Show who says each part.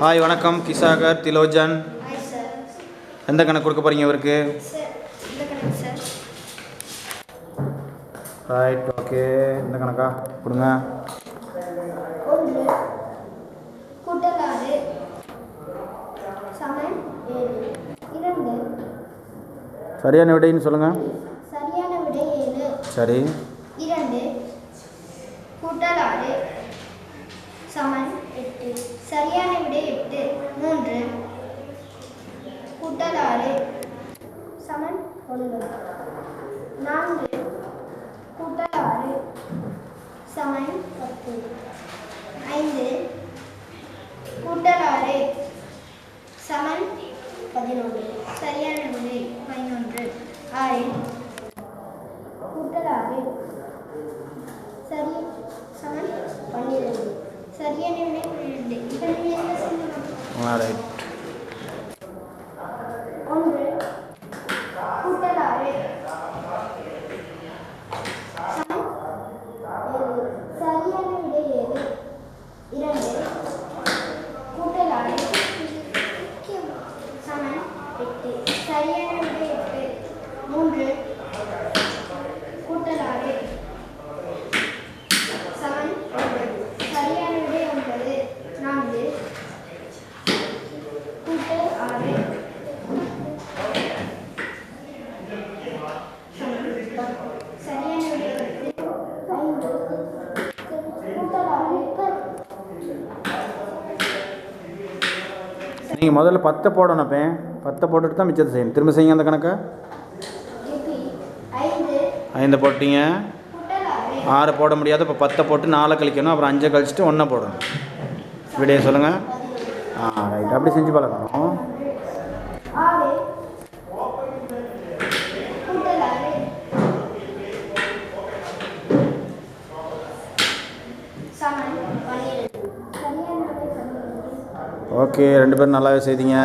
Speaker 1: Hi வணக்கம் கிசாகர் திலோஜன்.
Speaker 2: Hi sir.
Speaker 1: எந்த கணக்கு கொடுக்க போகிறீங்க இவருக்கு?
Speaker 2: சார் இந்த கணக்கு சார்.
Speaker 1: Right, okay. இந்த கணக்கா கொடுங்க.
Speaker 2: 1 கூட்டல் 6 சமன் 7. 2
Speaker 1: சரியான விடைன்னு சொல்லுங்கள்.
Speaker 2: சரியான விடை 7.
Speaker 1: சரி.
Speaker 2: 2 கூட்டல் 6 சமன் 8. சரியான விடை 8. 3 கூட்டல் 6 சமன் 9. 4 கூட்டல் 6 சமன் 10. 5 கூட்டல் 6 சமன் 11. சரியான விடை 11. 6 கூட்டல் 6 சரி சமன் 12. சரியான விடை 12. இதனை என்ன சொல்லலாம்?
Speaker 1: ரைட்.
Speaker 2: 1 கூட்டல் 6 சமன் 7. சரியான விடை 7. 2 கூட்டல் 6 சமன் 8. சரியான விடை 8. 3 கூட்டல் 6 சமன் 9. சரியான விடை 9. 4 கூட்டல் 6 சரியான விடை 10. 5 கூட்டல் 6
Speaker 1: நீங்கள் முதல்ல 10 போடணும். அப்போ 10 போட்டுட்டு தான் மிச்சத்தை செய்யணும். திரும்ப செய்யுங்க அந்த கணக்கை.
Speaker 2: 5
Speaker 1: 5 போட்டீங்க,
Speaker 2: கூட்டல் 6
Speaker 1: 6 போட முடியாது. இப்போ 10 போட்டு 4 கழிக்கணும். அப்புறம் 5 கழிச்சிட்டு 1 போடணும். விடையை சொல்லுங்கள். ரைட். அப்படி செஞ்சு பழக்கணும்.
Speaker 2: 6 கூட்டல் 6 சமன் 12. சரியான விடை 12.
Speaker 1: ஓகே, 2 பேரும் நல்லாவே செய்தீங்க.